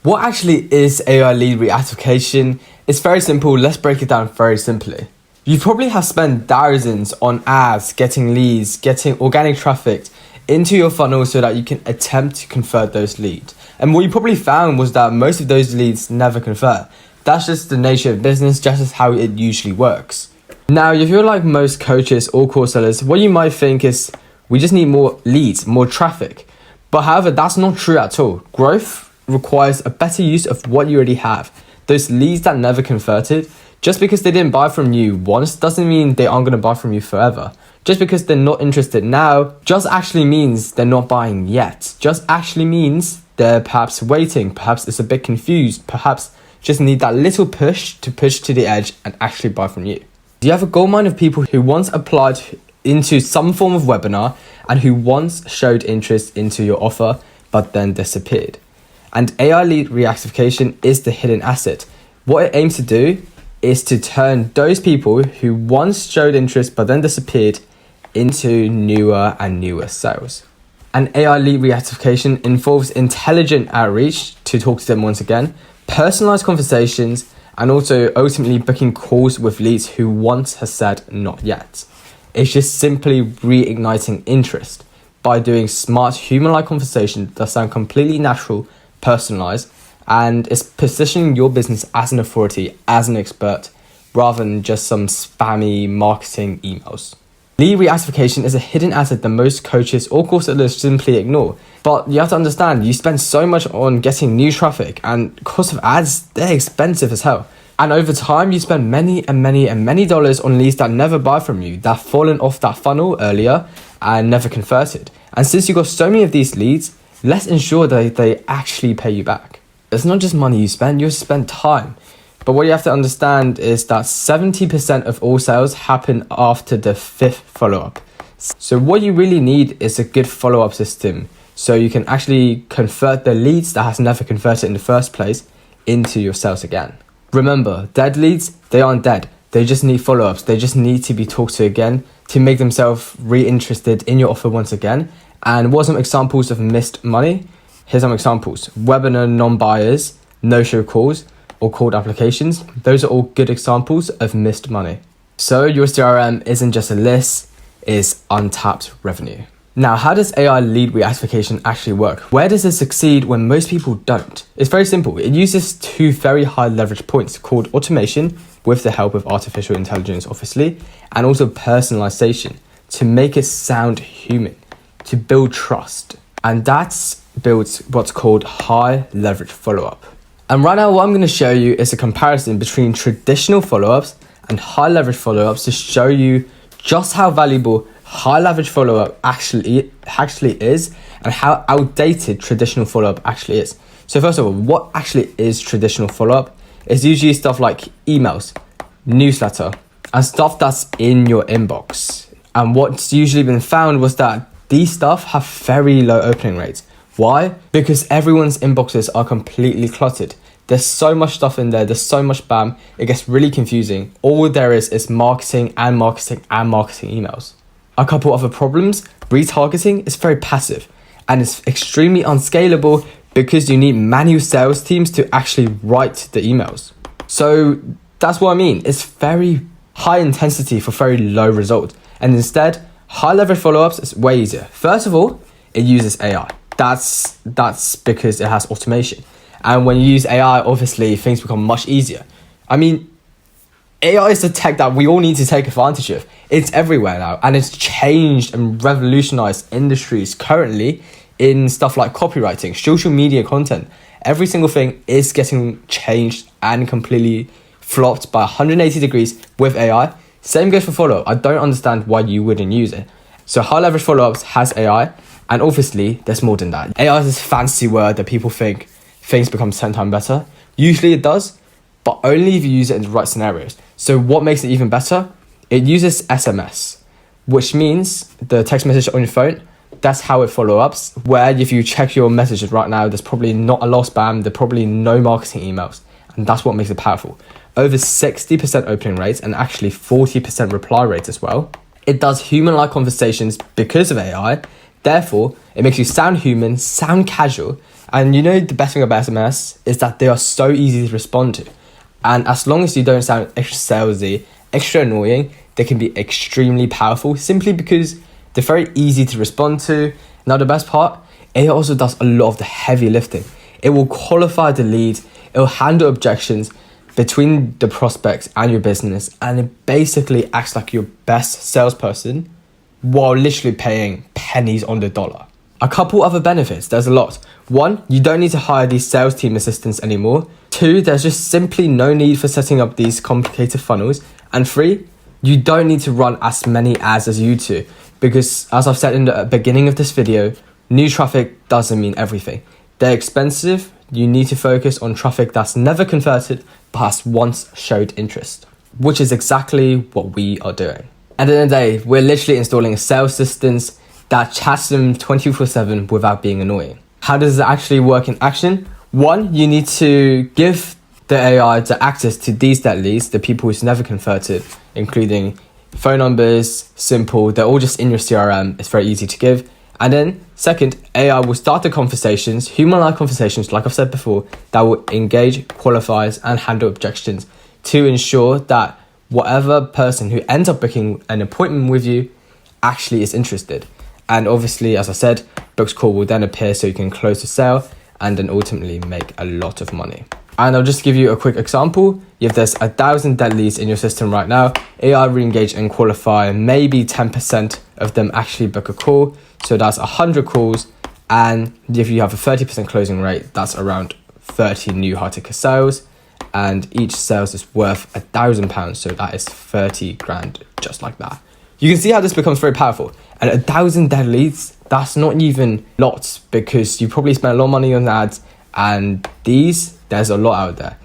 What actually is AI lead reactivation? It's very simple. Let's break it down very simply. You probably have spent thousands on ads, getting leads, getting organic traffic into your funnel so that you can attempt to convert those leads. And what you probably found was that most of those leads never convert. That's just the nature of business, just as how it usually works. Now, if you're like most coaches or course sellers, what you might think is we just need more leads, more traffic. But however, that's not true at all. Growth requires a better use of what you already have. Those leads that never converted, just because they didn't buy from you once doesn't mean they aren't going to buy from you forever. Just because they're not interested now just actually means they're not buying yet. Just actually means they're perhaps waiting, perhaps it's a bit confused, perhaps just need that little push to the edge and actually buy from you. Do you have a goldmine of people who once applied into some form of webinar and who once showed interest into your offer but then disappeared? And AI lead reactivation is the hidden asset. What it aims to do is to turn those people who once showed interest but then disappeared into newer and newer sales. And AI lead reactivation involves intelligent outreach to talk to them once again, personalized conversations, and also ultimately booking calls with leads who once has said not yet. It's just simply reigniting interest by doing smart human-like conversations that sound completely natural, personalized, and it's positioning your business as an authority, as an expert, rather than just some spammy marketing emails. Lead reactivation is a hidden asset that most coaches or course sellers simply ignore. But you have to understand, you spend so much on getting new traffic, and cost of ads, they're expensive as hell. And over time, you spend many dollars on leads that never buy from you, that fallen off that funnel earlier and never converted. And since you got so many of these leads, let's ensure that they actually pay you back. It's not just money you spend, you spend time. But what you have to understand is that 70% of all sales happen after the 5th follow-up. So what you really need is a good follow-up system so you can actually convert the leads that has never converted in the first place into your sales again. Remember, dead leads, they aren't dead. They just need follow-ups. They just need to be talked to again to make themselves reinterested in your offer once again. And what are some examples of missed money? Here's some examples. Webinar non-buyers, no-show calls, or cold applications. Those are all good examples of missed money. So your CRM isn't just a list, it's untapped revenue. Now, how does AI lead reactivation actually work? Where does it succeed when most people don't? It's very simple. It uses two very high leverage points called automation, with the help of artificial intelligence, obviously, and also personalization to make it sound human, to build trust. And that's builds what's called high leverage follow-up. And right now, what I'm going to show you is a comparison between traditional follow-ups and high leverage follow-ups to show you just how valuable high leverage follow-up actually is and how outdated traditional follow-up actually is. So first of all, what actually is traditional follow-up? It's usually stuff like emails, newsletter, and stuff that's in your inbox. And what's usually been found was that these stuff have very low opening rates. Why? Because everyone's inboxes are completely cluttered. There's so much stuff in there, there's so much spam, it gets really confusing. All there is marketing and marketing and marketing emails. A couple other problems, retargeting is very passive and it's extremely unscalable because you need manual sales teams to actually write the emails. So that's what I mean, it's very high intensity for very low result. And instead, high leverage follow-ups is way easier. First of all, it uses AI. That's because it has automation. And when you use AI, obviously things become much easier. I mean, AI is the tech that we all need to take advantage of. It's everywhere now, and it's changed and revolutionized industries currently in stuff like copywriting, social media content. Every single thing is getting changed and completely flopped by 180 degrees with AI. Same goes for follow-up. I don't understand why you wouldn't use it. So high leverage follow-ups has AI, and obviously there's more than that. AI is this fancy word that people think things become 10 times better. Usually it does, but only if you use it in the right scenarios. So what makes it even better? It uses SMS, which means the text message on your phone, that's how it follow-ups, where if you check your messages right now, there's probably not a lot of spam, there's probably no marketing emails, and that's what makes it powerful. Over 60% opening rates and actually 40% reply rates as well. It does human-like conversations because of AI, therefore it makes you sound human, sound casual, And you know the best thing about SMS is that they are so easy to respond to. And as long as you don't sound extra salesy, extra annoying, they can be extremely powerful simply because they're very easy to respond to. Now the best part, AI also does a lot of the heavy lifting. It will qualify the lead, it will handle objections between the prospects and your business, and it basically acts like your best salesperson while literally paying pennies on the dollar. A couple other benefits, there's a lot. 1, you don't need to hire these sales team assistants anymore. 2, there's just simply no need for setting up these complicated funnels. And 3, you don't need to run as many ads as you do, because as I've said in the beginning of this video, new traffic doesn't mean everything. They're expensive. You need to focus on traffic that's never converted but has once showed interest, which is exactly what we are doing. At the end of the day, we're literally installing a sales assistant that chats them 24/7 without being annoying. How does it actually work in action? 1, you need to give the AI the access to these dead leads, the people who's never converted, including phone numbers, simple, they're all just in your CRM, it's very easy to give. And then second, AI will start the conversations, human-like conversations, like I've said before, that will engage, qualifies, and handle objections to ensure that whatever person who ends up booking an appointment with you actually is interested. And obviously, as I said, booked call will then appear so you can close the sale and then ultimately make a lot of money. And I'll just give you a quick example. If there's 1,000 dead leads in your system right now, AI will engage and qualify maybe 10% of them actually book a call. So that's 100 calls. And if you have a 30% closing rate, that's around 30 new high ticket sales. And each sales is worth £1,000. So that is 30 grand, just like that. You can see how this becomes very powerful. And 1,000 dead leads, that's not even lots, because you probably spent a lot of money on ads, and there's a lot out there.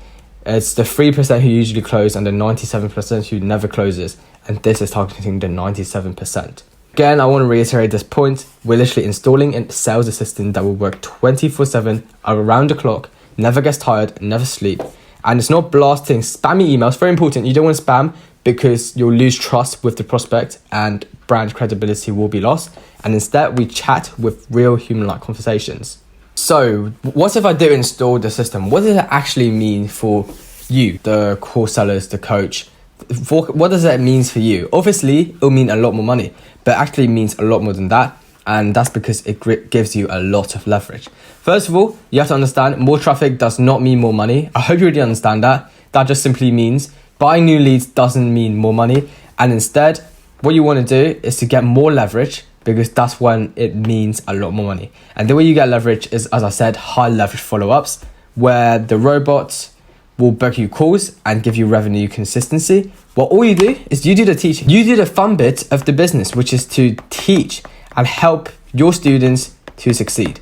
It's the 3% who usually close and the 97% who never closes, and this is targeting the 97%. Again, I want to reiterate this point. We're literally installing a sales assistant that will work 24/7 around the clock, never gets tired, never sleep, and it's not blasting spammy emails. Very important, you don't want to spam, because you'll lose trust with the prospect and brand credibility will be lost. And instead, we chat with real human-like conversations. So, what if I do install the system? What does it actually mean for you, the core sellers, the coach? What does that mean for you? Obviously, it'll mean a lot more money, but actually means a lot more than that. And that's because it gives you a lot of leverage. First of all, you have to understand more traffic does not mean more money. I hope you already understand that. That just simply means buying new leads doesn't mean more money. And instead, what you want to do is to get more leverage, because that's when it means a lot more money. And the way you get leverage is, as I said, high leverage follow-ups, where the robots will book you calls and give you revenue consistency. Well, all you do is you do the teaching. You do the fun bit of the business, which is to teach and help your students to succeed.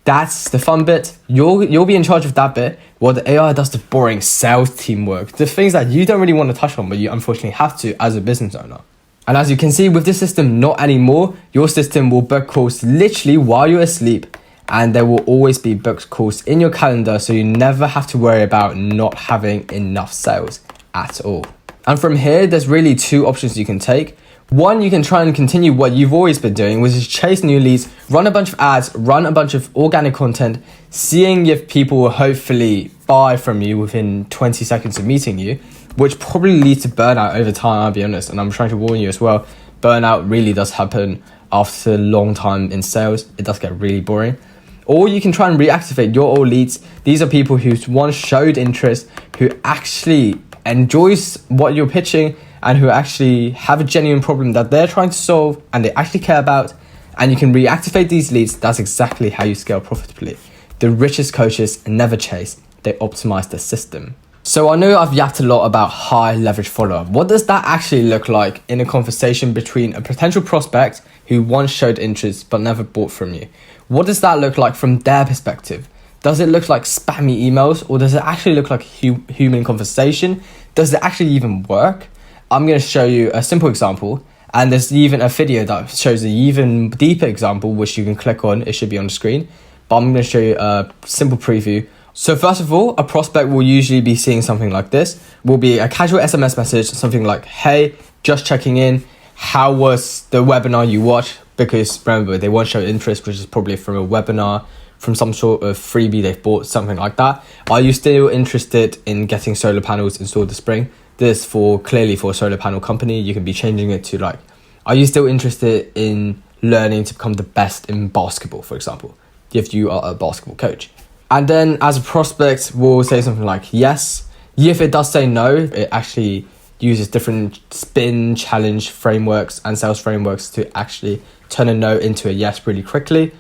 That's the fun bit. You'll be in charge of that bit, while the AI does the boring sales teamwork, the things that you don't really want to touch on, but you unfortunately have to as a business owner. And as you can see with this system, not anymore. Your system will book calls literally while you're asleep, and there will always be booked calls in your calendar, so you never have to worry about not having enough sales at all. And from here, there's really 2 options you can take. 1, you can try and continue what you've always been doing, which is chase new leads, run a bunch of ads, run a bunch of organic content, seeing if people will hopefully buy from you within 20 seconds of meeting you, which probably leads to burnout over time, I'll be honest. And I'm trying to warn you as well, burnout really does happen after a long time in sales. It does get really boring. Or you can try and reactivate your old leads. These are people who once showed interest, who actually enjoys what you're pitching, and who actually have a genuine problem that they're trying to solve and they actually care about. And you can reactivate these leads. That's exactly how you scale profitably. The richest coaches never chase, they optimize the system. So I know I've yapped a lot about high leverage follow-up. What does that actually look like in a conversation between a potential prospect who once showed interest but never bought from you? What does that look like from their perspective? Does it look like spammy emails, or does it actually look like human conversation? Does it actually even work? I'm going to show you a simple example, and there's even a video that shows an even deeper example, which you can click on. It should be on the screen, but I'm going to show you a simple preview. So first of all, a prospect will usually be seeing something like this. Will be a casual SMS message, something like, hey, just checking in. How was the webinar you watched? Because remember, they won't show interest, which is probably from a webinar, from some sort of freebie they've bought, something like that. Are you still interested in getting solar panels installed this spring? This clearly for a solar panel company. You can be changing it to like, are you still interested in learning to become the best in basketball, for example, if you are a basketball coach? And then as a prospect, we'll say something like yes. If it does say no, it actually uses different spin, challenge frameworks and sales frameworks to actually turn a no into a yes really quickly.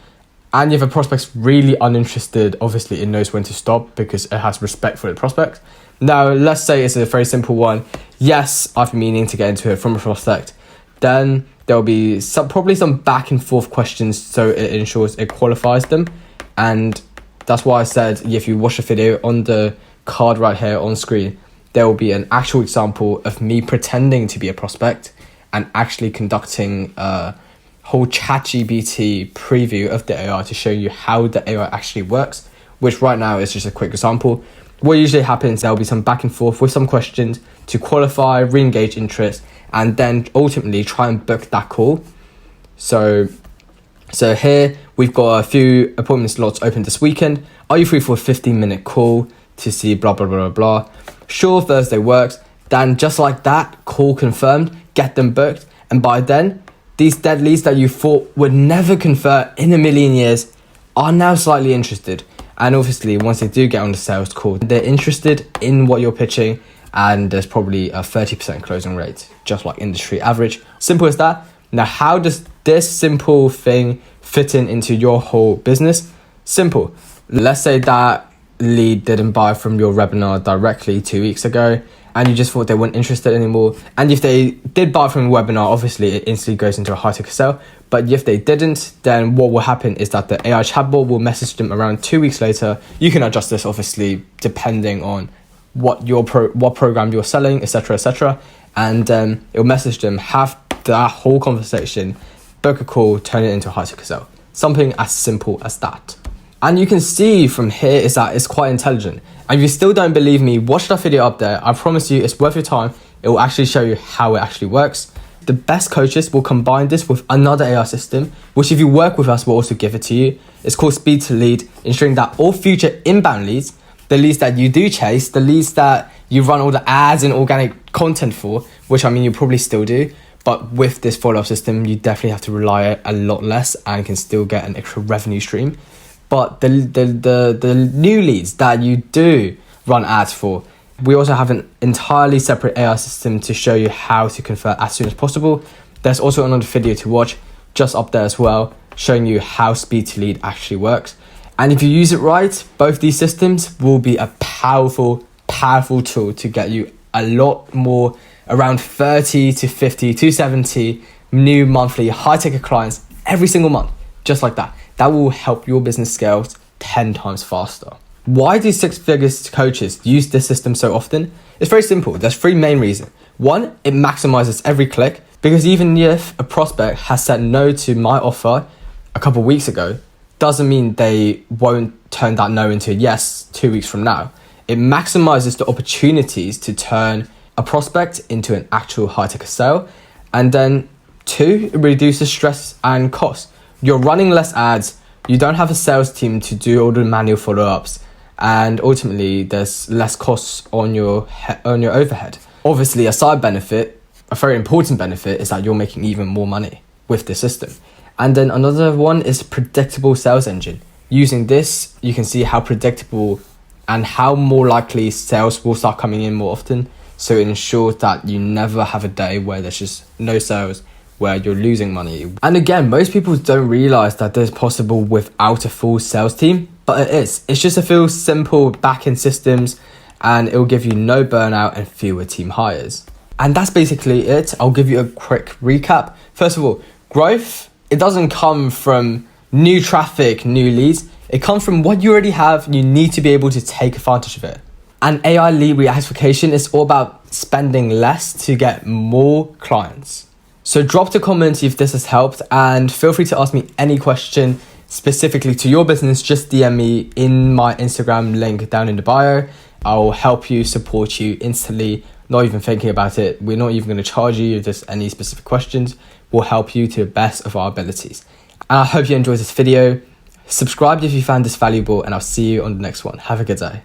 And if a prospect's really uninterested, obviously it knows when to stop because it has respect for the prospect. Now, let's say it's a very simple one. Yes, I've been meaning to get into it from a prospect. Then there'll be probably some back and forth questions so it ensures it qualifies them. And that's why I said, if you watch the video on the card right here on screen, there will be an actual example of me pretending to be a prospect and actually conducting a whole ChatGPT preview of the AI to show you how the AI actually works, which right now is just a quick example. What usually happens, there'll be some back and forth with some questions to qualify, re-engage interest, and then ultimately try and book that call. So here we've got a few appointment slots open this weekend. Are you free for a 15-minute call to see blah, blah, blah, blah? Sure, Thursday works. Then just like that, call confirmed, get them booked. And by then, these dead leads that you thought would never convert in a million years are now slightly interested. And obviously, once they do get on the sales call, they're interested in what you're pitching, and there's probably a 30% closing rate, just like industry average. Simple as that. Now, how does this simple thing fit into your whole business? Simple. Let's say that lead didn't buy from your webinar directly 2 weeks ago, and you just thought they weren't interested anymore. And if they did buy from a webinar, obviously it instantly goes into a high ticket sale. But if they didn't, then what will happen is that the AI chatbot will message them around 2 weeks later. You can adjust this obviously depending on what what program you're selling, etc., etc. And it'll message them, have that whole conversation, book a call, turn it into a high ticket sale. Something as simple as that. And you can see from here is that it's quite intelligent. And if you still don't believe me, watch that video up there. I promise you it's worth your time. It will actually show you how it actually works. The best coaches will combine this with another AI system, which if you work with us, we'll also give it to you. It's called Speed to Lead, ensuring that all future inbound leads, the leads that you do chase, the leads that you run all the ads and organic content for, which I mean, you probably still do. But with this follow-up system, you definitely have to rely a lot less and can still get an extra revenue stream. But the new leads that you do run ads for, we also have an entirely separate AI system to show you how to convert as soon as possible. There's also another video to watch just up there as well, showing you how Speed to Lead actually works. And if you use it right, both these systems will be a powerful tool to get you a lot more, around 30 to 50 to 70 new monthly high ticket clients every single month, just like that. That will help your business scale 10 times faster. Why do six-figure coaches use this system so often? It's very simple. There's three main reasons. One, it maximizes every click, because even if a prospect has said no to my offer a couple of weeks ago, doesn't mean they won't turn that no into a yes 2 weeks from now. It maximizes the opportunities to turn a prospect into an actual high ticket sale. And then two, it reduces stress and cost. You're running less ads, you don't have a sales team to do all the manual follow-ups, and ultimately there's less costs on your overhead. Obviously, a side benefit, a very important benefit, is that you're making even more money with the system. And then another one is predictable sales engine. Using this, you can see how predictable and how more likely sales will start coming in more often. So it ensures that you never have a day where there's just no sales, where you're losing money. And again, most people don't realize that this is possible without a full sales team, but it is. It's just a few simple back-end systems, and it will give you no burnout and fewer team hires. And that's basically it. I'll give you a quick recap. First of all, growth, it doesn't come from new traffic, new leads. It comes from what you already have, and you need to be able to take advantage of it. And AI lead reactivation is all about spending less to get more clients. So drop the comment if this has helped, and feel free to ask me any question specifically to your business. Just DM me in my Instagram link down in the bio. I'll help you, support you instantly, not even thinking about it. We're not even going to charge you if there's any specific questions. We'll help you to the best of our abilities. And I hope you enjoyed this video. Subscribe if you found this valuable, and I'll see you on the next one. Have a good day.